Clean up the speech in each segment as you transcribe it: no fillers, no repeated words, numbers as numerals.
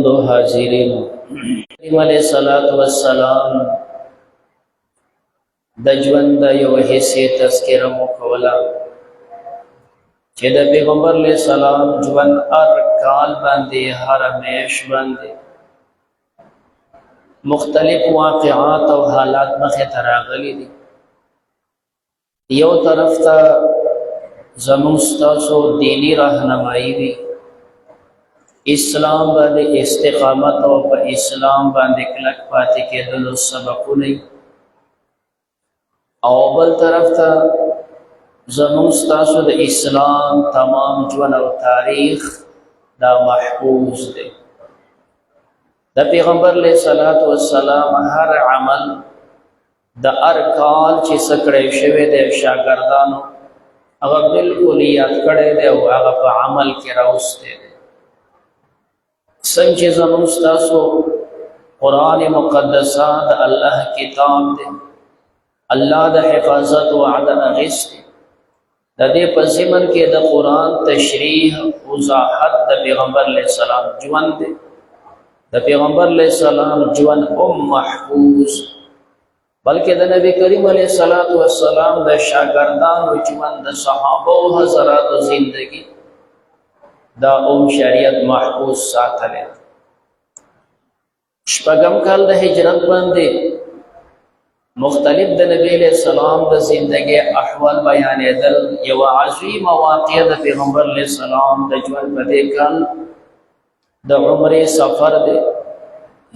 دو حاضرین ابراهیم علیہ الصلوۃ والسلام د ژوند یو حصے تذکرہ مو کولا چې د پیغمبر علیہ السلام ژوند هر کال باندې هر میش باندې مختلف واقعات او حالات مخه تراغلي دي. یو طرف ته زموږ ستاسو دینی راهنمایي وي، اسلام باندې استقامت او په اسلام باندې کلک پاتې کېدلو سبقونه، او بل طرف ته زموږ ستاسو د اسلام تمام ژوند او تاریخ دا محفوظ دی. د پیغمبر علیه الصلاۃ والسلام هر عمل د هر کال چې سکړې شوی دی شاګردانو هغه بالکل یاد کړی دی او هغه په عمل کې راوستی دی. څنګه چې زموږ ستاسو قرآن مقدسه د الله کتاب دی، الله د حفاظت وعده اخیستی. د دې په ضمن کې د قرآن تشریح وضاحت د پیغمبر علیه السلام ژوند دی. د پیغمبر علیه السلام ژوند محفوظ، بلکې د نبی کریم علیه السلام د شاګردانو ژوند، د صحابه او حضراتو زندگی دا شریعت محفوظ ساتلی. شپږم کال د هجرت باندې مختلف د نبی علیہ السلام د زندگی احوال بیانېدل. یو عظیم واقعه د پیغمبر علیہ السلام د ژوند په دې کال د عمرې سفر دی.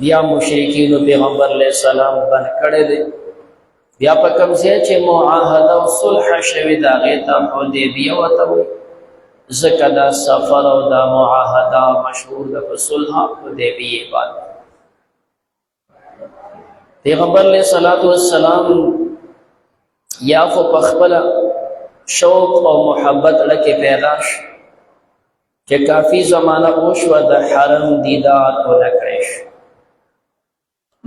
بیا مشرکین پیغمبر علیہ السلام بند کړی دی. بیا په کوم ځای چې معاهده او صلح شوی د هغې ته حدیبیه ورته وایي، ځکه دا سفر او دا معاهده مشهور ده په صلح حدیبیه باندې. پیغمبر علیہ الصلوۃ والسلام یا خو په خپله شوق او محبت لکه پیدا شو چې کافی زمانه وشوه د حرم دیدار ونه کړی شو.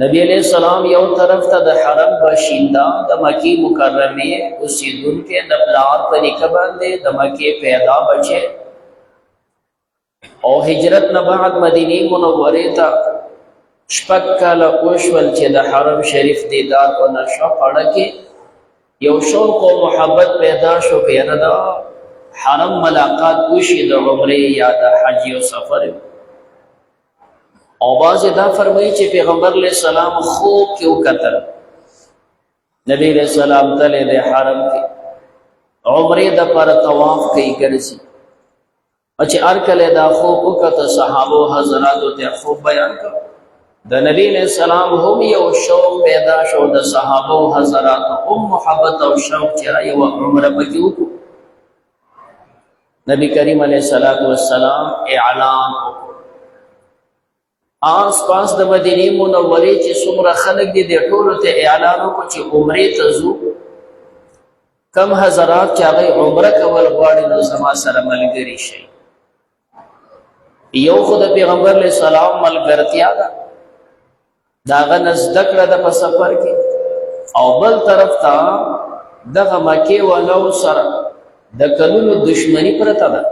نبی علیہ السلام یو طرف ته د حرم باشنده د مکی مکرمه اوسیدونکي د پلار په نیکه باندې د مکی پیدا بچه، او هجرت نه بعد مدینه منوره ته شپږ کاله وشول چې د حرم شریف دیدار ونه شو. پړه کې یو شوق او محبت پیدا شو چې نه د حرم ملاقات وشي د عمرې یا د حج او سفر. او باز دا فرمایي چې پیغمبر علیہ السلام خوب کې وکتل نبی علیہ السلام تله د حرم کې عمرې د پر طواف کوي ګرځي، چې هر کله دا خوب وکړه صحابه حضرات ته خوب بیان کړ. د نبی علیہ السلام هم یو شوق پیدا شو، د صحابه حضرات هم محبت او شوق چې یو عمره پکې وکړو. نبی کریم علیہ السلام اعلان وکړ آس پاس د مدینه منورې چې څومره خلک دي د ټولو ته اعلان وکړ چې عمرې ته ځو. کم حضرات چې هغه عمره کول غواړي نو زما سره ملګري شي. یو خو د پیغمبر علیہ السلام ملګرتیا ده، د هغه نه زده کړه ده په سفر کې، او بل طرف ته دغه مکې والو سره د کلونو دشمني پرته ده.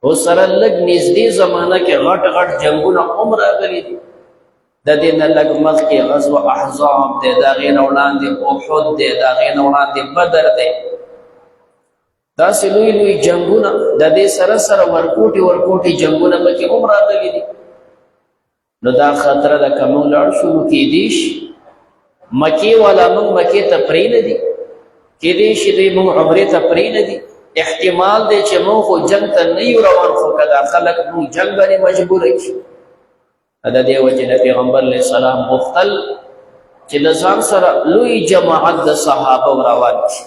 او سره لږ نږدې زمانه کې غټ غټ جنګونه هم راغلي دي. د دې نه لږ مخکې غزوه احزاب دی، د هغې نه وړاندې احد دی، د هغې نه وړاندې بدر دی. داسې لوی لوی جنګونه د دې سره سره ورکوټي جنګونه پکې هم راغلي دي. نو دا خطره ده که موږ لاړ شو نو کیدی شي مکې والا موږ مکې ته پرېنږدي، کیدی شي دوی موږ عمرې ته پرېنږدي. احتمال دی چې موږ خو جنګ ته نه یو روان، خو که دا خلک موږ جنګ باندې مجبوره شي. د دې وجې د پیغمبر علیه السلام غوښتل چې د ځان سره لوی جماعت د صحابه روان شي،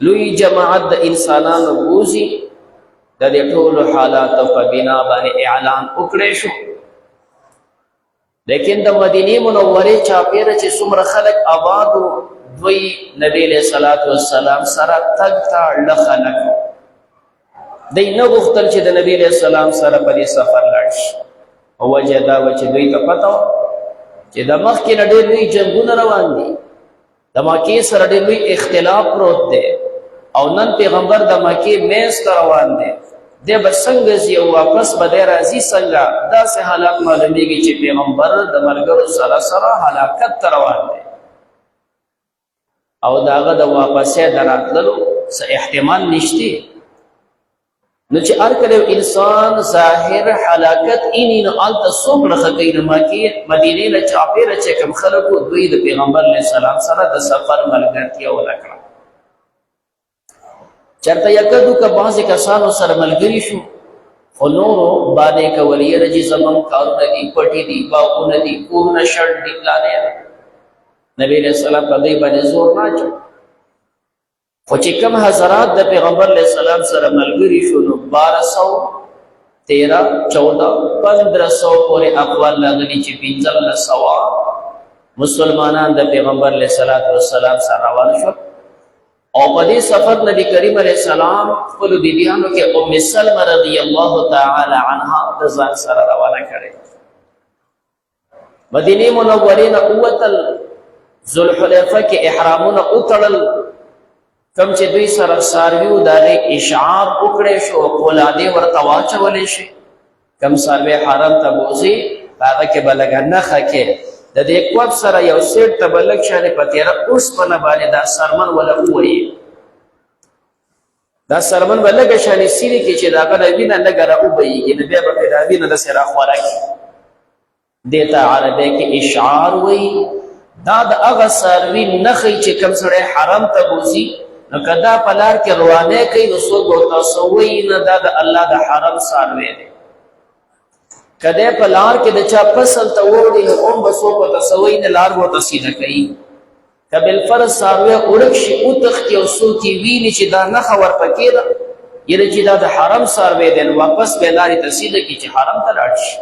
لوی جماعت د انسانانو بوځي. د دې ټولو حالاتو په بنا باندې اعلان وکړی شو. لیکن د مدینه منورې چاپیره چې څومره خلک آباد وو، دوی نبی علیہ السلام سره تګ ته اړه خلک دی نه غوښتل چې د نبی علیہ السلام سره په دې سفر لاړ شي. وجه دا و چې دوی ته پته وه چې د مخکې نه ډېر لوی جنګونه روان دي، د مکې سره ډېر لوی اختلاف پروت دی، او نن پیغمبر د مکې منځ ته روان دی. دی به څنګه ځي او واپس به دی راځي څنګه؟ داسې حالات معلومیږي چې پیغمبر د ملګرو سره سره هلاکت ته روان دی او د هغه د واپسې د راتللو څه احتمال نشته. نو چې هر کله انسان ظاهر هلاکت اینی نو هلته څوک رخه کوي؟ نو مدینې نه چاپېره چې کوم خلکو دوی د پیغمبر علیه السلام سره د سفر ملګرتیا ونه کړه. چېرته یکدو که بعضې کسانو سره ملګري شو خو نورو باندې کول یره چې زموږ کارونه دي، پټي دي، باغونه دي، کورونه شړ دي، پلانې دي. نبی علیه السلام په دوی باندې زور نه اچو. خو چې کوم حضرات د پیغمبر علیه السلام سره ملګري شو نو 1213 14 1500 پورې اقوال راغلي چې 1500 مسلمانان د پیغمبر علیه السلام سره روان شول. او په دې سفر نبی کریم علیه السلام خپلو بیبیانو کې ام سلمه رضی الله تعالی عنها د ځان سره روانه کړې. مدینې منورې نه ووتل، ذوالحلیفه کې احرامونه وتړل، کوم چې دوی سره څاروي وو د هغې اشعار وکړی شو او قولادې ورته واچولی شي. کوم څاروی حرم ته بوځي په هغه کې به لږه نښه کې د دې کوب سره یو سیټ ته به لږ شانې په تېره اوسپنه باندې دا سرمن وله ووهي. دا سرمن به لږه شانې سیرې کړي چې د هغه نه وینه لږه راوبهیږي، نو بیا به پرې دا وینه داسې راخوره کړي. دې ته عربۍ کې اشعار وایي. دا د هغه څاروي نښې چې کوم سړی حرم ته بوځي نو که دا په لار کې روانۍ کوي نو څوک به ورته څه وایي نه، دا د الله د حرم څاروی دی. که دی په لار کې د چا فصل ته ووړي نو هم به څوک ورته څه وایي نه، لار به ورته سیده کوي. که بالفرض څاروی ورک شي وتښتي او څوک یې ویني چې دا نښه ورپکې ده یعنې چې دا د حرم څاروی دی نو واپس به یې لارې ته سیده کړي چې حرم ته لاړ شي.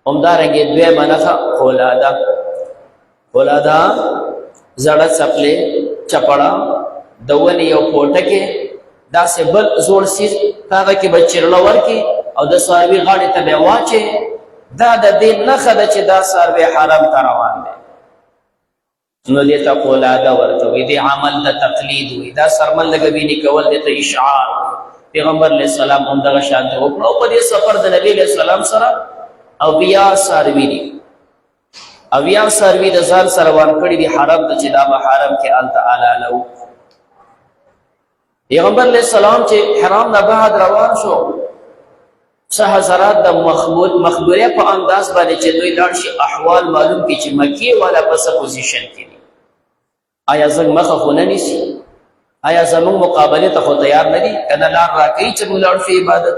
همدارنګې دویمه نښه قولاده. قولاده زړه څپلې چپړه د ونې یو پوټه کې داسې بل زوړ څیز په هغه کې به چیرله ورکړي او د څاروي غاړې ته به یې واچوي. دا د دې نښه ده چې دا څاروی حرم ته روان دی. نو دې ته قولاده ورته وایي. دې عمل ته تقلید وایي. دا سرمن لږه وینې کول دې ته اشعار. پیغمبر علیه السلام همدغه شانته وکړه او په دې سفر د نبي علیه السلام سره 80 څاروي دي. 80 څاروي د ځان سره روان کړي دي حرم ته چې دا به حرم کې هلته حلاله وو. پیغمبر علیه السلام چې حرام نه بعد روان شو څه حضرات د مخبرې په انداز باندې چې دوی لاړ شي احوال معلوم کړي چې مکې والا په څه پوزیشن کې دي. آیا زموږ مخه خو نه نیسي؟ آیا زموږ مقابلې ته خو تیار نه دي؟ که نه لار راکوي چې موږ لاړ شو عبادت.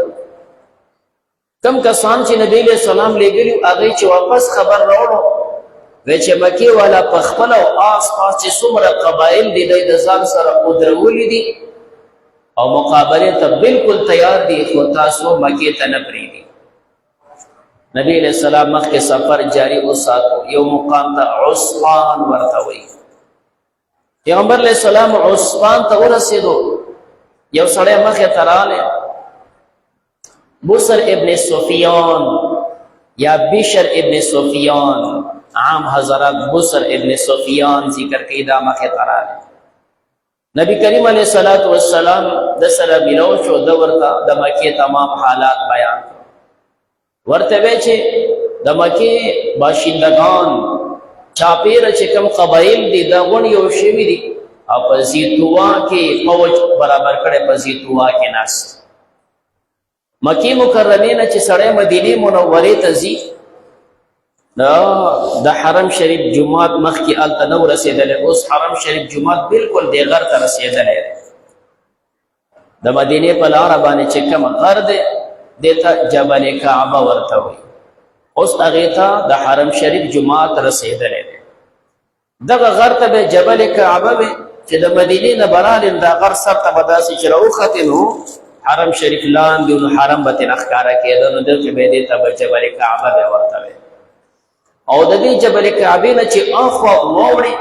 کم کسان چې نبی علیه السلام لېږلي هغوی چې واپس خبر راوړو وی چې مکې والا په خپله او آس پاس چې څومره قبایل دي دی د ځان سره ودرولي دي او مقابلې ته بالکل تیار دي، خو تاسو مکې ته نه پرېږدي. نبی علیه السلام مخکې سفر جاري وساتو. یو مقام ته عصفان ورته وایي. پیغمبر علیه السلام عصفان ته ورسېدو. یو سړی مخې ته راغلی، بصر ابن سفیان یا بشر ابن سفیان، عام حضرات بصر ابن سفیان ذکر کوي، دا مخې ته راغلی. نبی کریم علیه السلام د سره ملو شو، د ورته د مکې تمام حالات بیان کړ. ورته وی چې د مکې باشندگان چاپېره چې کوم قبایل دي دا غونډ یو شوي دي او په زیتوا کې فوج برابر کړی، په زیتوا کې ناست. مکې مکرمې نه چې سړی مدینې منورې ته ځي د حرم شریف جماعت مخکې هلته نه ورسېدلی. اوس حرم شریف جماعت بالکل دې غر ته رسېدلی دی. د مدینې په لاره باندې چې کوم غر دی دې ته جبل کعبه ورته وایي. اوس هغې ته د حرم شریف جماعت رسېدلی دی. دغه غر ته به جبل کعبه وي چې د مدینې نه به رالې دا غر سر ته به داسې چې راوختې نو حرم شریف لاندې نو حرم به ترې نه ښکاره کېده، نو دلته به دې ته به جبل کعبه به ورته وي. او د دې جبل کعبې نه چې اخوا واوړي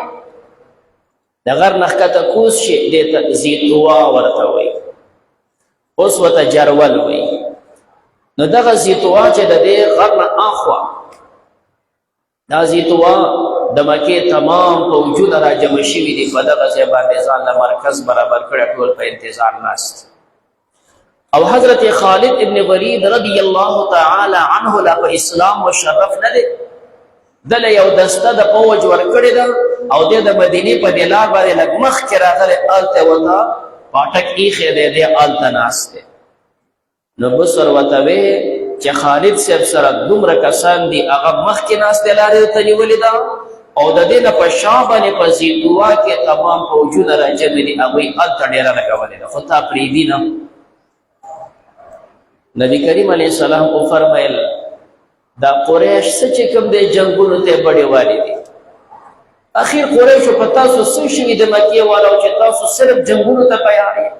د غر نه ښکته کوز شي دې ته زیتوا ورته وایي. اوس ورته جرول وایي. نو دغه زیتوا چې د دې غر نه اخوا دا زیتوا د مکې تمام فوجونه را جمع شوي دي، په دغه ځای باندې ځان له مرکز برابر کړی، ټول په انتظار ناست. او حضرت خالد ابن ولید رضی الله تعالی عنه لا په اسلام مشرف نه دی، دله یو دسته د فوج ورکړې ده او د مدینې په دې لار باندې لږ مخکې راغلی، هلته ورته پاټک ایښی دی، دی هلته ناست دی. نو بصر ورته وی چې خالد صاحب سره دومره کسان دي، هغه مخکې ناست دی، لارې ورته نیولې ده او د دې نه په شا باندې په زیتوا کې تمام فوجونه راجمع دي، هغوی هلته ډېره لګولې ده، خو تا پرېږدي نه. نبی کریم علیه السلام وفرمیل دا قریش څه چې کوم دی جنګونو ته بډې والي دي. اخیر قریشو په تاسو څه شوي د مکې والاو چې تاسو صرف جنګونو ته تیار یې؟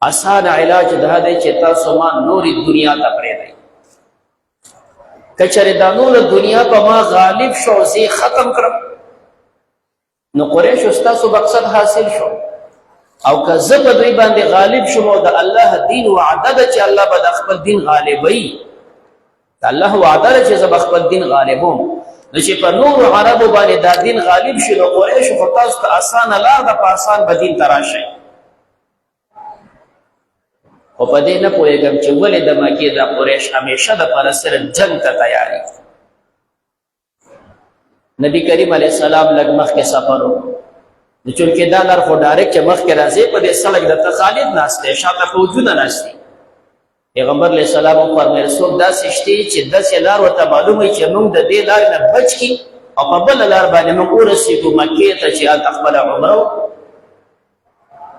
آسان علاج دا دی چې تاسو ما نورې دنیا ته پرېږدئ. که چېرې دا نوره دنیا په ما غالب شو، زه ختم کړم، نو قریشو ستاسو مقصد حاصل شو. او که زه په دوی باندې غالب شم او د الله دین وعده ده چې الله به د خپل دین غالبوي، د الله وعده ده چې زه به خپل دین غالبوم، نو چې په نورو عربو باندې دا دین غالب شي، نو قریشو خو تاسو ته اسانه لار ده، په اسان به دین ته راشئ. خو په دې نه پوهېږم چې ولې د مکې دا قریش همیشه دپاره صرف جنګ ته تیار دي. نبي کریم علیه السلام لږ مخکې سفر وکړو، نو چونکې دا لار خو ډایرکټ چې مخکې راځي، په دې سړک درته خالد ناست دی، شاته فوجونه ناست دي. پیغمبر علیه السلام وفرمیل څوک داسې شته چې داسې لار ورته معلوم وي چې موږ د دې لارې نه بچ کړي او په بله لار باندې موږ ورسېږو مکې ته چې هلته خپله عمره وکړو.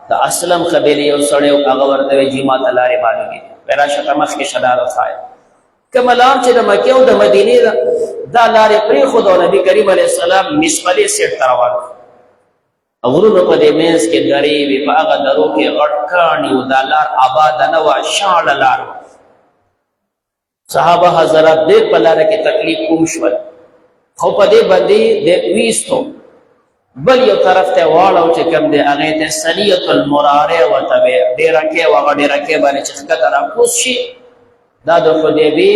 د اسلم قبیلې یو سړی و، هغه ورته وایي چې ما ته لارې معلومې دي، وایي راشه ته مخکې شه دا راښایه. کومه لار چې د مکې او د مدینې ده، دا لارې پرېښود او نبي کریم علیه السلام مسپلې سیټ ته روان کړو. غرونو په دې منځ کې درې وې، په هغه درو کې غټ کاڼي وو، دا لار آباده نه وه، شاړه لار وه. صحابه حضرات ډېر په لاره کې تکلیف کوم شول، خو په دې باندې د ویستو بل یو طرف ته واړو چې کوم دی هغې ته سنیة المراره ورته وې، ډېرکې و، هغه ډېرکې باندې چې ښکته راکوز شي، دا د حدیبې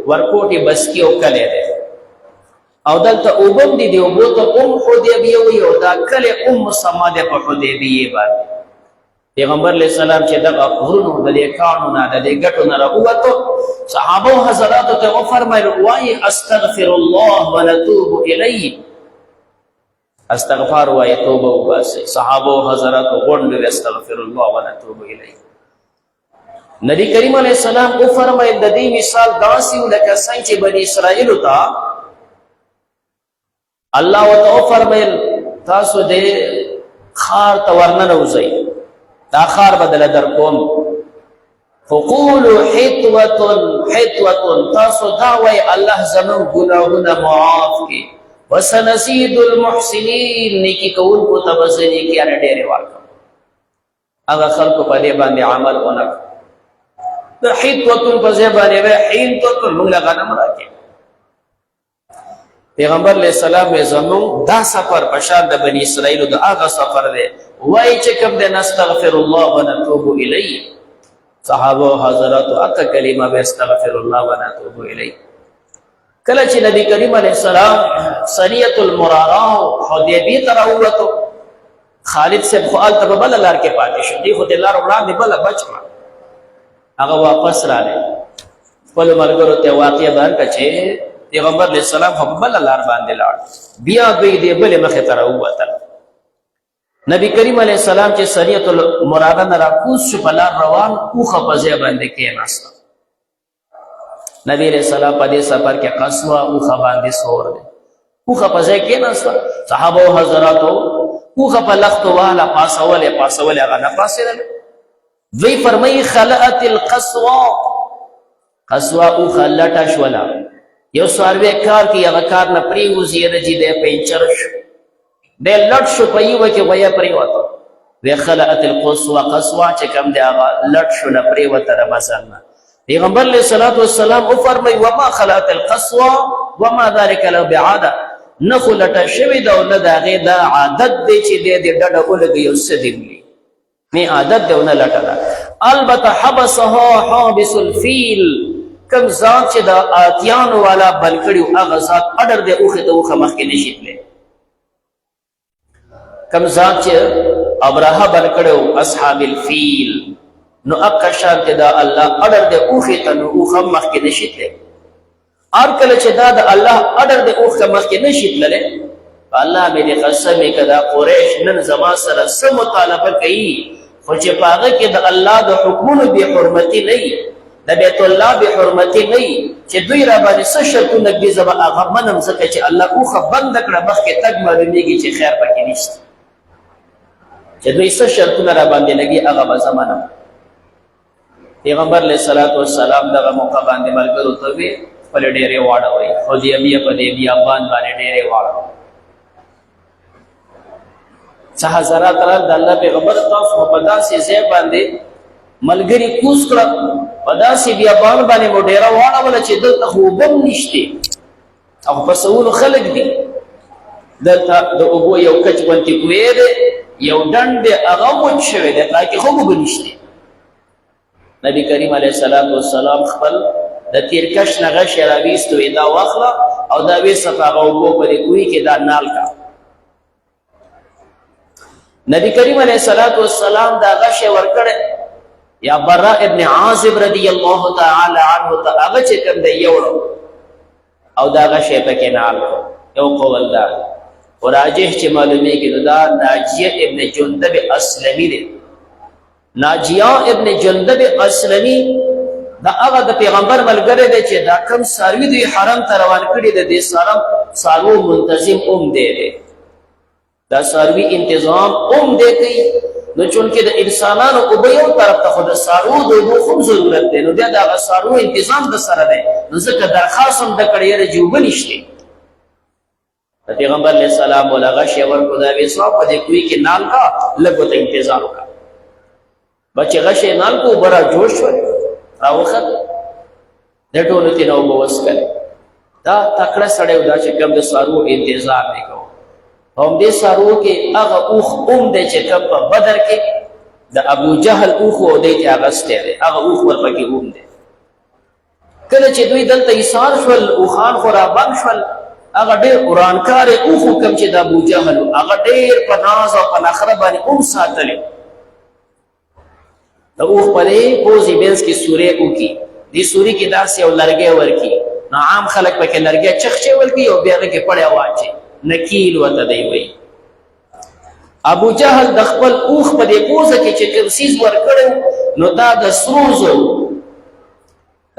ورکوټې بسکي او کلی دی او دلته اوبم دي، د اوبو ته حدیبیه وایي او دا کلی مسما دی په حدیبیې باندې. پیغمبر علیه السلام چې دغه غرونو د دې کاڼو نه د دې ګټو نه راووتو، صحابو حضراتو ته وفرمیل وایي استغفر الله ونتوب الیه، استغفار وایي، توبه وباسئ. صحابو حضراتو غونډ وی استغفر الله ونتوب الیه. نبی کریم علیه السلام وفرمیل د دې مثال داسې و لکه څنګه چې بني اسرائیلو ته الله ورته وفرمیل تاسو دې ښار ته ورننوځئ، دا ښار به دله درکوم، فقولوا حطوة حطوة، تاسو دا وایئ الله زموږ ګناهونه معاف کړي، وسنزيد المحسنین، نیکي کوونکو ته به زه نیکیانې ډېرې ورکړم. هغه خلکو په دې باندې عمل ونه کړ. د حطوة په ځای باندې وایي حنطة، موږ له غنم راکړي. پیغمبر علیہ السلام وی زمون دا سفر پشان د بنی اسرائیلو د هغه سفر دی، وای چې کوم دی نستغفر الله ونتوب الیه. صحابه حضراتو اته کلمه به استغفر الله ونتوب الیه. کله چې نبی کریم علیه السلام سنیة المراره حدیبیې ته راووتو، خالد صاحب خو هلته په بله لار کې پاتې شو، دی خو د لار وړاندې بله بچ کړه، هغه واپس راغی، خپلو ملګرو ته واقعه بیان کړه چې پیغمبر علیه السلام خو په بله لار باندې لاړ، بیا دوی دې بلې مخې ته راووتل. نبی کریم علیه السلام چې سنیة المراره نه راکوز شو، په لار روان، اوښه په ځای باندې کېناسته. نبی علیہ السلام په دې سفر کې قصوه اوښه باندې سور دی، اوښه په ځای کېناسته. صحابو حضراتو اوښه په لختو واله پاسولې، هغه نه پاسېدل. دوی فرمایي خلعت القصوه، قصوه اوښه لټه شوله، یو څاروی کار کې هغه کار نه پرېوځي، نه چې دی پنچر شو، دی لټ شو، په یوه کې غویه پرېوته. وی خلعت القصوه، قصوه چې کوم دی هغه لټ شو، نه پرېوته د مزل نه. پیغمبر علیہ الصلوۃ والسلام وفرمای وما خلعت القصوى وما ذلك له بعاده، نه خو لټه شوې ده او نه د هغې دا عادت دی چې دی د ډډه ولګي یو څه دی، نه عادت دی او نه لټه ده. البته حبسها حابس الفیل، کوم ذات چې د آتیانو والا بل کړي و هغه ذات اډر دی، اوښې ته اوښه مخکې نشي تللی. کوم ذات چې ابرهه بل کړی و اصحاب الفیل، نو اقا شانت دا الله اډر د اوخې ته نو اوخ هم مخکې نشي تللی هر کله چې دا د الله اډر د اوخ ته مخکې نشي تللی الله مې دې قسم که دا قریش نن زما سره څه مطالبه کوي خو چې په هغه کې د الله د حکمونو بې حرمتي نه وي د بیت الله بې حرمتي نه وي چې دوی را باندې څه شرطونه ږدي زه به هغه منم ځکه چې الله اوښه بنده کړه مخکې تګ معلومېږي چې خیر پکې نشته چې دوی څه شرطونه را باندې لګي هغه به زه منم پیغمبر علیه الصلاة والسلام دغه موقع باندې ملګرو ته وویل خپلې ډېرې واړوئ حدیبیه په دې بیابان باندې ډېرې واړوئ څه حضرات راغلل د الله پیغمبر تاسو په داسې ځای باندې ملګري کوز کړه په داسې بیابان باندې مو ډېره واړوله چې دلته خو اوبه هم نشتې او په سوونو خلک دي دلته د اوبو یو کچ غوندې کوی دی یو ډنډ دی هغه وچ شوی دی پای کې خو اوبه نشتې نبي کریم علیه السلام والسلام خپل د تیرکش نه غشی راویست وی دا واخله او دا ویسه په هغه اوبو په دې کوی کې دا نال کا نبی کریم علیہ السلام دا غشی ورکړه یا براء ابن عازب رضی الله تعالی عنه ته هغه چې کوم دی یوړو او دا غشی پکې نال یو قول دا وراجح چې معلومیږي دا ناجیه ابن جندب اسلمی دی ناجیه ابن جندب اسلمی دا هغه د پیغمبر ملګری دی چې دا کم ساروی دوی حرم ته روان کړي د دې سارو منتظم دی دا ساروی انتظام دی کوي نو چونکې د انسانانو اوبه یو طرف ته خو د څاروو د اوبو خو ضرورت دی نو بیا د هغه څاروو انتظام د سره دی نو ځکه درخواست هم ده کړی یاره چې اوبه نشتې د پیغمبر علیه السلام ول هغه شی ورکړو دا ویې صاحب په دې کوی کې نال کا لږ ورته انتظام کا بچې غشی نال کو اوبه را جوړ شول راوخت د ټولو تېنه اوبه وڅښلې دا تکړه سړی و دا چې کوم د څاروو انتظام یې کوو هم دې څاروو کې هغه اوښ دی چې کوم په بدر کې د ابو جهل اوښ و دی چې اغستی دی هغه اوښ ورپکې دی کله چې دوی دلته ایثار شول اوښان خو رابند شول هغه ډېر ورانکارې اوښ کوم چې د ابو جهل هغه ډېر په ناز او په نخره باندې ساتلی د اوښ په دې پوزې منځ کې سورې وکړي دې سورې کې داسې یو لرګی ورکړي نو عام خلک پکې لرګی چخچې ورکړي او بیا هغې کې پړی واچي نکیل ورته دی وایي ابو جهل د خپل اوښ په دې پوزه کې چې کوم څیز ورکړی نو دا د سرو زرو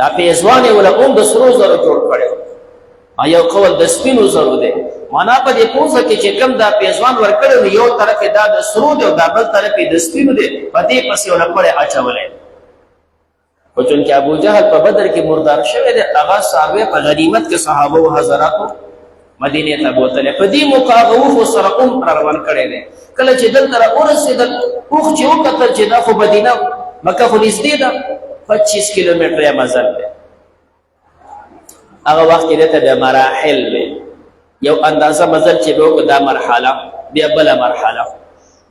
دا پیزوان یې وله هم د سرو زرو جوړ کړی یو قول د سپینو زرو دی معنا په دې پوزه کې چې کوم دا پیزوان ورکړی نو یو طرف یې دا د سرو دی او دا بل طرف یې د سپینو دی په دې پسې ونه پړی اچولی خو چونکې ابو جهل په بدر کې مردار شوی دی هغه صحابه په غنیمت کې صحابه و حضراتو مدینې ته بوتلی په دې موقع هغه اوښ ورسره هم روان کړی دی کله چې دلته راورسېدل اوښ چې وکتل چې دا خو مدینه مکه خو نږدې ده 25 کیلومتره یې مزل دی هغه وخت کې دته د مراحل وی یو اندازه مزل چې به وکړو دا مرحله بیا بله مرحله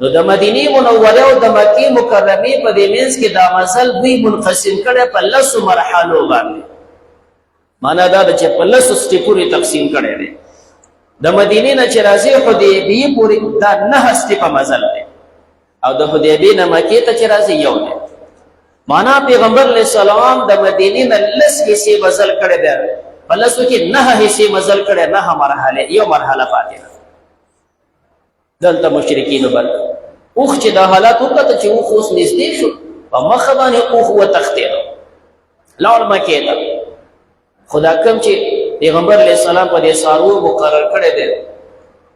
نو د مدینې منورې او د مکې مکرمې په دې منځ کې دا مزل دوی منقسم کړی په 10 مرحلو باندې معنا دا ده چې په 10 سټیپونو تقسیم کړی دی د مدینې نه چې راځي حدیبیې پورې دا 9 سټیپه مزل دی او د حدیبیې نه مکې ته چې راځي یو دی معنا پیغمبر علیه السلام د مدینې نه 10 حصې مزل کړی دی په 10 کې 9 حصې مزل کړی 9 مرحله یو مرحله پاتې ده دلته مشرکینو بل اوښ چې دا حالات وکړه چې اوښ اوس نږدې شو په مخه باندې اوښ وتښتېده لاړ مکې ته خدا کم چې پیغمبر علیہ السلام په دې څاروو مقرر کړی دی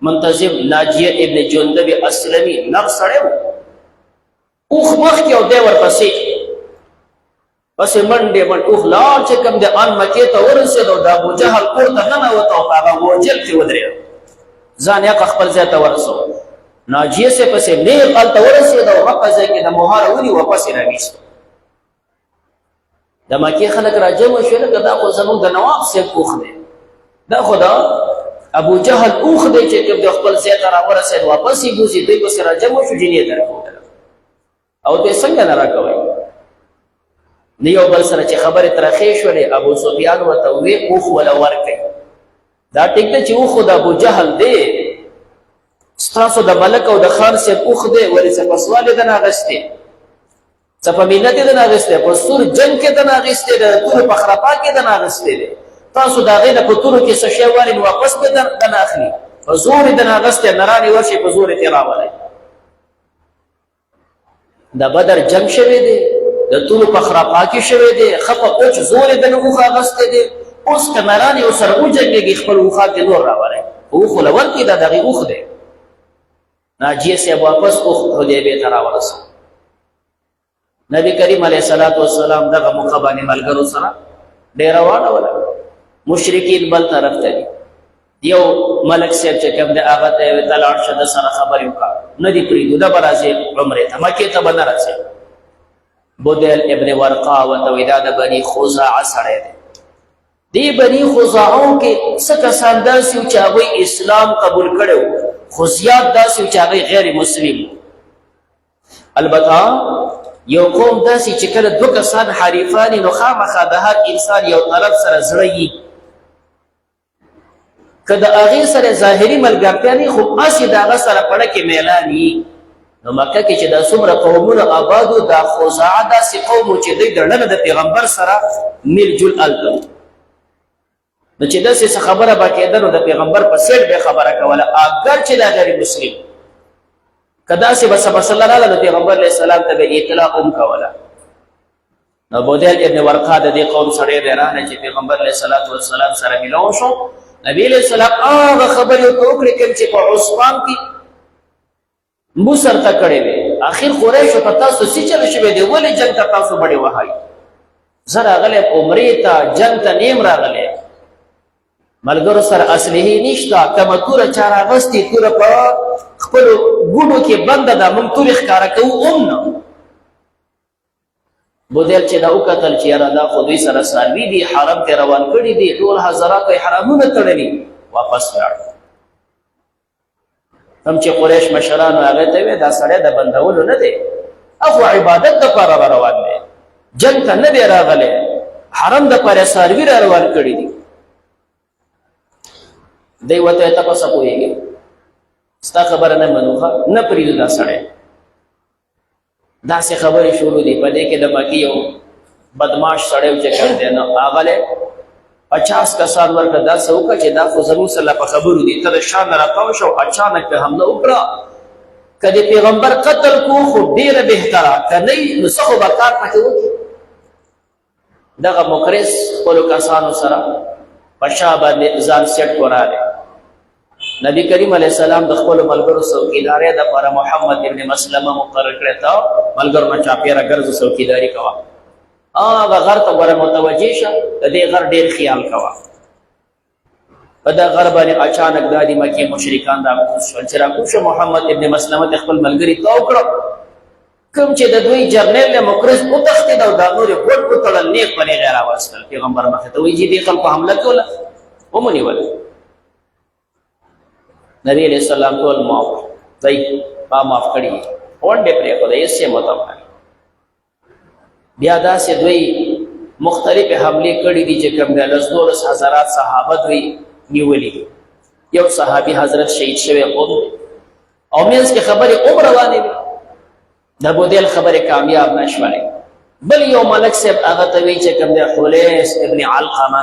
منتظم ناجیه ابن جندب اسلمی نر سړی و اوښ مخکې او دی ورپسې پسې منډې اوښ لاړ چې کوم دی ان مکې ته ورسېد او د ابوجهل کور ته ننوت او په هغه غوجل کې ودرېد ځان یې خپل ځای ته ورسو ناجیه سې پسې نیغ هلته ورسېد او هغه ځای کې د مهاره ونیو پسې راویست د مکې خلک راجمع شول که دا خو زموږ د نواب صاحب اوښ دی دا خو د ابوجهل اوښ دی چې کوم د خپل ځای ته راورسېد واپس یې بوځي دوی پسې راجمع شو جینۍ ته راکوټله او دوی څنګه نه راکوئ نه یو بل سره چې خبرې ترخې شولې ابو سفیان ورته ووې اوښ وله ورکئ دا ټیک دی چې اوښ خو د ابوجهل دی ستاسو د ملک او د خان صاحب اوښ دی ولې څه پسوال یې ده نه اخیستې څه په مینت یې دنه اخیستی، په سور جنګ کې دنه اخیستی دی، د تورو په خرپا کې دنه اخیستی دی. تاسو د هغې نه په تورو کې څه شی والئ نو واپس به دنه اخلي، په زور یې دنه اخیستی، نرانې ورشئ په زور یې ترې راولئ. د بدر جنګ شوی دی، د تورو په خرپا کې شوی دی، ښه په اوچ زور یې دنه اوښ اخیستی دی. اوس که نرانې ورسره وجنګېږي خپل اوښات یې نور راولئ، اوښ خو له ورکړي دا د هغې اوښ دی. ناجیه صاحب واپس اوښ حدیبیې ته راورسېد. نبی کریم علیه السلام دغه موقع باندې ملګرو سره ډېره واړوله. مشرکین بل طرف ته دي. یو ملک صاحب چې کوم دی هغه ته یې ویل ته لاړ شه د سره خبرې وکړه، نه دې پرېږدو نه به راځې عمرې ته، مکې ته به نه راځې. بدیل ابن ورقا ورته وایي دا د بني خزاعه سړی دی. دې بني خزاعو کې څه کسان داسې وو چې هغوی اسلام قبول کړی و، خو زیات داسې وو چې هغوی غیر مسلم وو. البته یو قوم داسې چې کله دوه کسان حریفان وي نو خامخا د هر انسان یو طرف سره زړه وي، که د هغې سره ظاهري ملګرتیا نه وي خو هسې د هغه سره پړه کې میلان وي. نو مکه کې چې دا څومره قومونه آباد وو، دا خزاعه داسې قوم وو چې دوی د ډله د پیغمبر سره میل جول هلته وو. نو چې داسې څه خبره به کېده نو د پیغمبر په سیټ به خبره کوله، اگر چې دا غیر مسلم که داسې به څه مسله راغله نو پیغمبر علیه السلام ته به اطلاع هم کوله. نو بودیل ابن ورقا د دې قوم سړی دی راغلی چې پیغمبر علیه السلام سره میلاو شو. نبي علیه السلام هغه خبرې ورته وکړې کوم چې په عثمان کې موسر ته کړې وې. اخر قریشو په تاسو څه چل شوی دی، ولې جنګ ته تاسو بډې وهئ؟ زه راغلی عمرې ته، جنګ ته نیم راغلی، ملګرو سره اصلحې نشته، کمه توره چا راغستې توره په خپلو ګوډو کې بنده ده، موږ تورې ښکاره کوو هم نه. بودیل چې دا وکتل چې یاره دا خو دوی سره څاروي دي، حرم ته روان کړي دي، ټول حضراتو احرامونه تړلي، واپس لاړ. هم چې قریش مشرانو هغې ته ویې دا سړی د بندولو نه دی، اخو عبادت دپاره به روان دی، جنګ ته نه دی راغلی، حرم دپاره څاروي را روان کړي دي. دی ورته ته په څه پوهېږې، ستا خبره نه منو، نه پرېږدو دا سړی. داسې خبرې شروع دي. په دې کې د مکې یو بدماش سړی چې کوم دی نو هغه 50 کسان ورکړه، داسې وکړه چې دا خو زموږ سره په خبرو دي، ته د شا نه راتاو شه او اچانک پرې حمله وکړه. که د پیغمبر قتل کو خو ډېره بهتره، که نه وي نو څه خو به کار پکې وکړي. دغه مقرس خپلو کسانو سره په شا باندې ځان سیټ ورالی. نبی کریم علیه السلام د خپلو ملګرو څوکیدارۍ دپاره محمد ابن مسلمه مقرر کړی ته، ملګرو نه چاپېره ګرځو څوکیداري کوه، هغه غر ته ګوره متوجه شه، د دې غر ډېر خیال کوه. په دغه غر باندې اچانک دا د مکې مشرکان راکوز شول. چې راکوز شو محمد ابن مسلمه ته خپل ملګري تاو کړه، کوم چې د دوی جرنیل مقرس وتښتېد او دا نور یې ګوټ وتړل، نیغ په نیغې راواستل پیغمبر مخې ته، وایي چې دې خلکو حمله کوله ومونیول. نبی علیہ السلام ټول معاف دی، ما معاف کړي، ونډې پرېښوده، هېڅ یې متوقع. بیا داسې دوی مختلفې حملې کړي دي چې کوم دی 12 حضرات صحابه دوی نیولي دي. یو صحابي حضرت شهید شوی قوم دی او منځ کې خبرې هم روانې وي، د بودیل خبرې کامیاب نه شولې. بل یو ملک صاحب هغه ته وایي چې کوم دی حلیس ابن علقمه،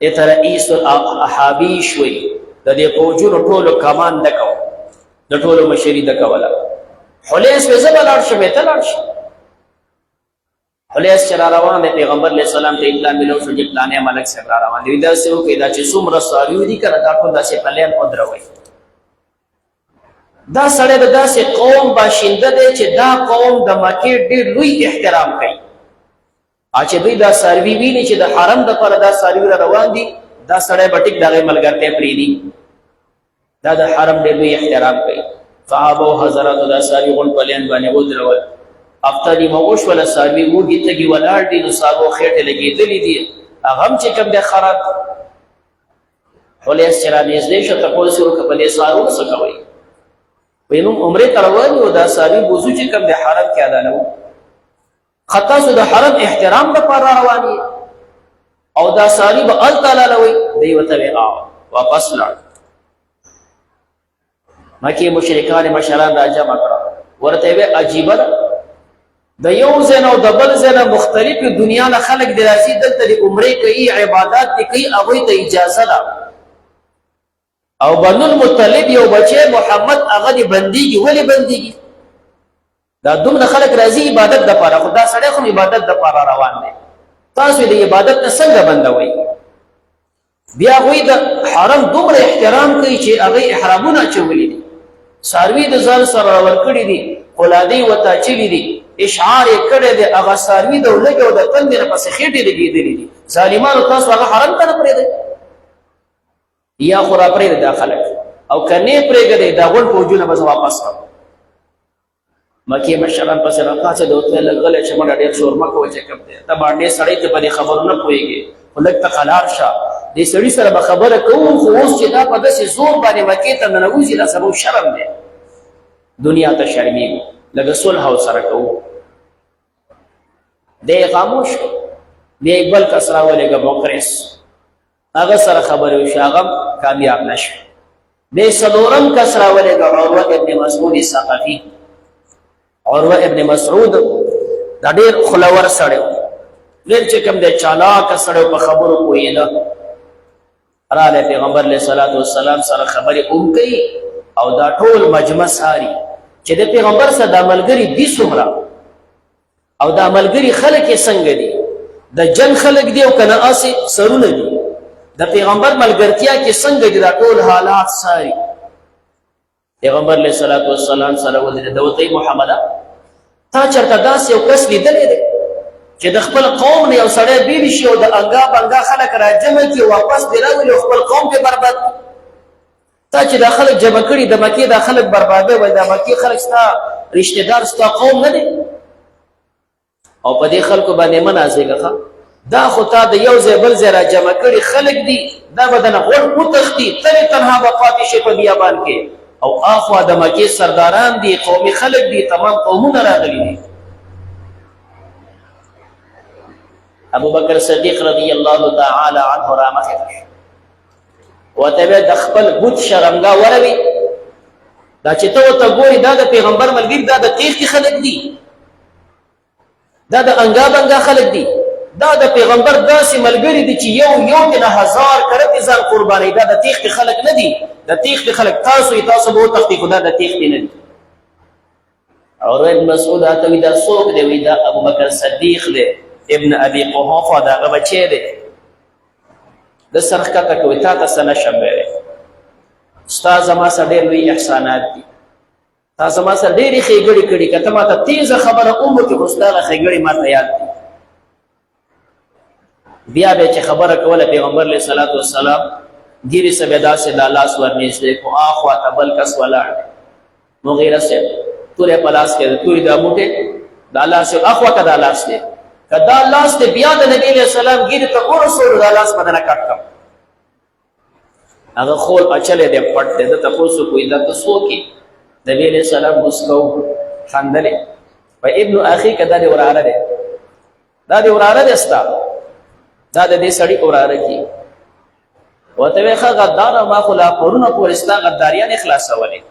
دې ته رئیس الاحابیش وایي، د دې فوجونو ټولو کمان ډکو، د ټولو مشري ډکوله. حلیس وایي زه به لاړ شم، ته لاړ شم. حلیس چې را روان دی پیغمبر علیه السلام ته اطلاع میلاو شو چې پلانې ملک صاحب را روان دی. داسې وکړئ دا چې څومره څاروي دي که نه دا ټول داسې په لین ودروئ. دا سړی د داسې قوم باشنده دی چې دا قوم د مکې ډېر لوی احترام کوي. چې دوی دا څاروي ویني چې د حرم دپاره دا څاروي را روان دي، دا سړی به ټیک د هغې ملګرتیا پرېږدي. دا د حرم ډېر لوی احترام کوي. صحابه او حضراتو دا څاروي غونډ په لین باندې ودرول. هفته نیمه وشوله، څاروي وږي تږي ولاړ دي، نو څاروو خېټې لګېدلې دي، هغه هم چې کوم دی خراب. حلیس چې را نږدې شه تپوس یې وکړه په دې څاروو څه کوئ؟ وایي موږ عمرې ته روان یو، دا څاروي بوځو چې کوم دی حرم کې ادانوو. ښه تاسو د حرم احترام دپاره روان یې او دا څاروي به هلته حلالوئ؟ دی ورته وایي واپس لاړ. مکې مشرکان مشران را جمع کړه، ورته یې وایي عجیبه ده، د یو ځای نه او د بل ځای نه مختلفې دنیا نه خلک د راځي دلته د عمرې کوي عبادات دې کوي هغوی ته اجازه ده او بنو المطلب یو بچی محمد هغه دې بندېږي ولې بندېږي دا دومره خلک راځي عبادت دپاره خو دا سړی خو عبادت دپاره روان دی تاسو د عبادت نه څنګه بندوئ بیا هغوی د حرم دومره احترام کوي چې هغوی احرامونه اچولي دي څاروي د ځان سره راورکړي دي قلادۍ ورته اچلي دي اشعار یې کړی دی هغه څاروي د ولږې او د تندې نه پسې خېټې لګېدلي دي ظالمانو تاسو هغه حرم ته نه پرېږدئ یا خو را پرېږدئ دا خلک او که نه یې پرېږدئ دا غونډ فوجونه به زه واپس کړم مکې مشران پسې راپاڅېد او ورته لږ غلی شه مړه ډېر شور مه کوه چې کوم دی ته باندې سړی ته په دې خبرو نه پوهېږې خو لږ ته قلار شه دې سړي سره به خبره کوو خو اوس چې دا په داسې زور باندې مکې ته ننوځي دا زموږ شرم دی دنیا ته شرمېږو لږه صلح ورسره کوو دی خاموش بیا یې بل کس راولېږه مقرس هغه سره خبرې وشي هغه کامیاب نه شو بیا یې څلورم کس راولېږه عروه ابن مسعود ثقفي عروه ابن مسعود دا ډېر خولور سړی و ډېر چې کوم دی چالاکه سړی په خبرو پوهېده رالی پیغمبر علیه صلات وسلام سره خبرې هم کوي او دا ټول مجمع ساري چې د پیغمبر سره دا ملګري دي څومره او دا ملګري خلک یې څنګه دي د جنګ خلک دي او که نه هسې سرونه دي د پیغمبر ملګرتیا کې څنګه دي دا ټول حالات ساري پیغمبر علیه صلات وسلام سره ودرېد ده ورته محمده تا چېرته داسې یو کس لیدلی دی چې د خپل قوم نه یو سړی بیل شي او د انګا بنګا خلک راجمع کړي واپس دې راولي او خپل قوم پرې برباد کړي تا چې دا خلک جمع کړي د مکې دا خلک بربادوي وایي دا مکې خلک ستا رشته دار ستا قوم نه دی او په دې خلکو باندې مه نازېږه دا خو تا د یو ځای بل ځای را جمع کړي خلک دي دا به دنه غوټ وتښتي تلې تنها به پاتې شي په بیابان کې او اخوا د مکې سرداران دي قومي خلک دي تمام قومونه راغلي دي ابو بکر صدیق رضی الله تعالی عنه را مخې ورته ویل د خپل بت شرمګا وروي دا چې ته ورته ګورې دا د پیغمبر ملګري دا د تیښتې خلک دي دا د انګا بنګا خلک دي دا د پیغمبر داسې ملګري دي چې یو کې نه هزار کرتې ځان قربانوي دا د تیښتې خلک نه دي د تیښتې خلک تاسو یې تاسو به وتښتئ خو دا د تیښتې نه دي عروه ابن مسعود راته وایي دا څوک دی وایي دا ابوبکر صدیق دی ابن ابي قحافه دا هغه بچی دی د سر ښکته کوي تا ته څه نشم ویلی ستا زما سره ډېر لوی احسانات دي تا زما سره ډېرې ښېګړې کړي که ته ما ته تیزه خبره هم وکړې خو ستا هغه ښېګړې ما ته یاد دي بیا به چې خبره کوله پیغمبر علیه صلات وسلام ګیرې سه بیا داسې دا لاس ورنیږدې کړو اخوا ته بل کس ولاړ دی مغیره صاحب تورې په لاس کې ده تورې دا موټې دا لاس اخوا که دا لاس دی که دا لاس دی بیا د نبي علیه السلام ګیرې ته ورسولو دا لاس به دنه کټ کړم هغه خول اچلی دی پټ دی ده تپوس وکړو دا ته څوک یې نبي علیه السلام مسکو خندلې وایي ابن اخي که دا دې وراره دی دا دې وراره دی ستا دا د دې سړي وراره کي ورته وایي ښه غداره ما خو لا پرونه پورې ستا غداریانې خلاصولې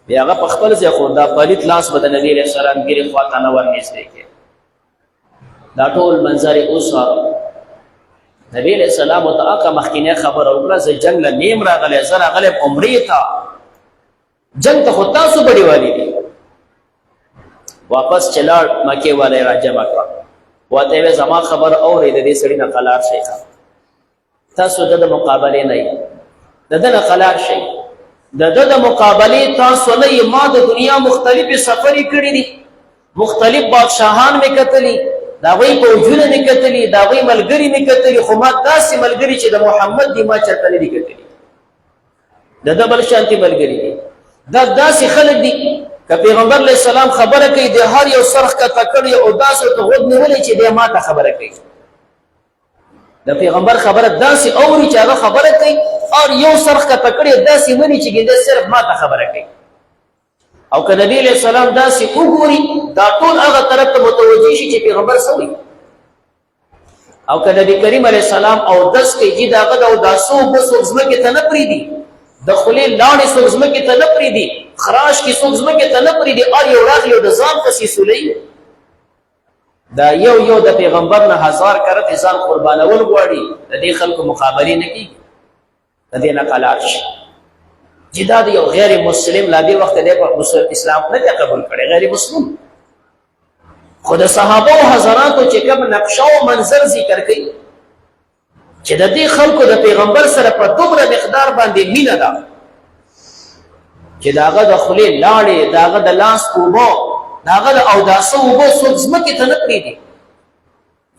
بیا هغه په خپل ځای خو دا پلیت لاس به د نبي علیه السلام ګیرې خوا ته نه ورنږدې کړې دا ټول منظر یې وڅاره نبي علیه السلام ورته هغه مخکینۍ خبره وکړه زه جنګ له نیم راغلی زه راغلی عمرې ته جنګ ته خو تاسو بډېوالي دي واپس چې لاړ مکې والی را جمع کړه ورته یې زما خبره اورئ د دې سړي نه قلار شئ تاسو د ده مقابلې نه یې د ده نه قلار شئ د ده د مقابلې تاسو نه یې ما د دنیا مختلفې سفرې کړي دي مختلف بادشاهان مې کتلي د هغوی فوجونه مې کتلي د هغوی ملګري مې کتلي خو ما داسې ملګري چې د محمد دي ما چېرته نه دي کتلي د ده بل شانتي ملګري دي دا داسې خلک دي که پیغمبر علیه السلام خبره کوي د هر یو سر ښکته کړي او داسې ورته غوږ نیولی چې دی ما ته خبره کوي د پیغمبر خبره داسې اوري چې هغه خبره کوي او یو سر ښکته کړي داسې مني چې ګیده صرف ما ته خبره کوي او که نبي علیه السلام داسې وګوري دا ټول هغه طرف ته متوجه شي چې پیغمبر څه وایي او که نبي کریم علیه السلام اودس کوي چې د هغه د اوداسو اوبه څوک ځمکې ته نه پرېږدي د خولې لاړې څوک ځمکې ته نه پرېږدي خراش کې څوک ځمکې ته نه پرېږدي هر یو راغلی او د ځان پسې سولوي دا یو د پیغمبر نه 1000 کرت ځان قربانول غواړي د دې خلکو مقابله نه کیږي د دې نه قلار شي جداد یو غیر مسلم لا دې وخت د اسلام نه قبول کړي غیر مسلم خود صحابه او حضراتو چې کوم نقشه او منظر ذکر کړي چې د دې خلکو د پیغمبر سره په دومره مقدار باندې مینه ده چې داغه د خلی لاړې داغه د لاس اوبو داغه د اوداسه اوبو څوک ځمکې ته نه پرېږدي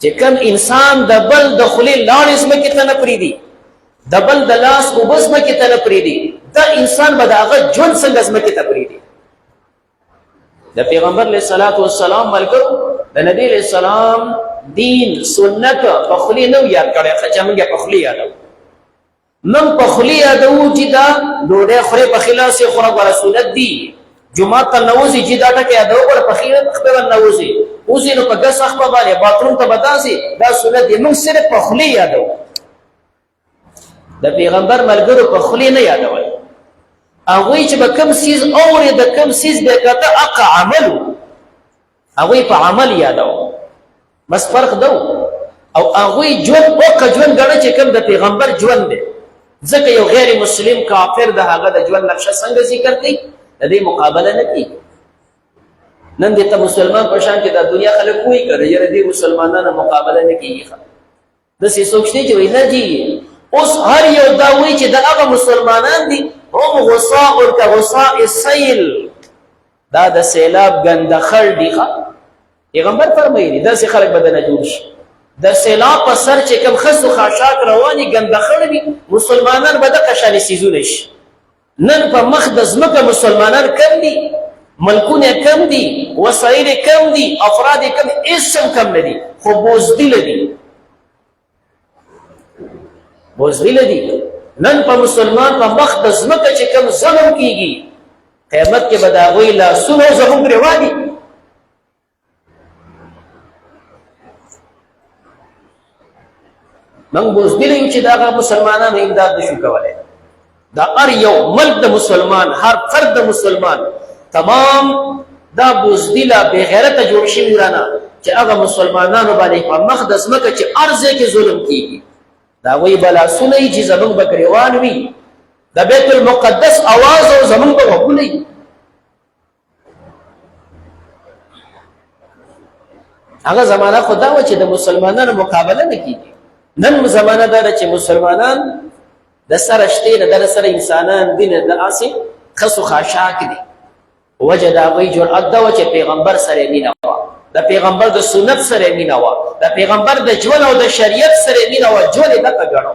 چې کوم انسان د بل د خلی لاړې ځمکې ته نه پرېږدي د بل د لاس اوبه ځمکې ته نه پرېږدي دا انسان به د هغه ژوند څنګه ځمکې ته پرېږدي د پیغمبر علیه الصلاة والسلام ملګرو د نبی علیه السلام دین سنت په خلی نو یاد کړی ښه چې موږ په خلی یادو موږ په خلی یادو چې دا ډوډۍ خورې په خلاصې خوره غوره سنت دي جومات ته نوځي چې دا ټکې یادو غوره په خپله نوځي اوسې نو په ګس اخبه باندې باتروم ته به داسې دا سنت دي موږ صرف په خلی یادو د پیغمبر ملګرو په خلی نه یادول هغوی چې به کوم څیز اوري د کوم څیز به کته اقع عملو هغوی په عمل یادو بس فرق دو او هغوی ژوند اوکه ژوند ګڼه چې کوم د پیغمبر ژوند دی ځکه یو غیر مسلم کافر د هغه د ژوند نقشه څنګه ذکر کوي د دې مقابله نه کوي نن دې ته مسلمان په شان کې د دنیا خلک کوی کوي یاره دې مسلمانانو مقابله نه کوي داسې څوک شته چې وایي نه جي اوس هر یو دا وایي چې د هغه مسلمانان دي هم غصاء كغصاء السيل دا د سیلاب ګندخړ دی پیغمبر فرمایي داسې خلک به نه جوړ شي د سیلاب په سر چې کوم خسو خاشاک رواني ګندخړ وي مسلمانان به د قشانې سيزونه شي نن په مخ د ځمکه مسلمانان کم دي ملکونه کم دي وسایل کم دي افراد کم اسم کم نه دي خو بوزدل دي بوزدل دي نن په مسلمان په مخ د ځمکه چې کوم ظلم کیږي قیامت کې به د هغوی لاسونه زموږ رواني موږ بوزدل یو چې د هغه مسلمانانو امداد نشو کولی دا هر یو ملک د مسلمان هر فرد د مسلمان تمام دا بوزدله بې غیرته جوړ شوي رانه چې هغه مسلمانانو باندې په مخ د ځمکه چې هر ځای کې ظلم کیږي دا وی بلاسونه یې چې زمونږ به ګریوان وي د بیت المقدس اواز او زمونږ به غوږونه وي هغه زمانه خو دا وه چې د مسلمانانو مقابله نه کېږي نن زمانه دا ده چې مسلمانان د سره شتې نه د سره انسانان دي نه داسې خسو خاشاک دي وجه د هغوی جرأت دا وه چې پیغمبر سره مینه وه د پیغمبر د سنت سره مینه وه د پیغمبر د ژوند او د شریعت سره مینه وه ژوند یې دغه ګڼو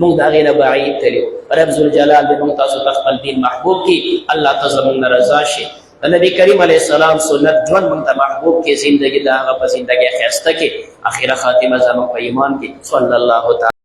موږ د هغې نه بعید تللي رب ذوالجلال دې موږ تاسو ته خپل دین محبوب کړي الله ته زموږ نه رضا شي د نبی کریم علیه السلام سنت ژوند موږ ته محبوب کړي زندګي د هغه په زندګۍ ښایسته کړي اخره خاتمه زموږ په ایمان کې صلی الله تعالی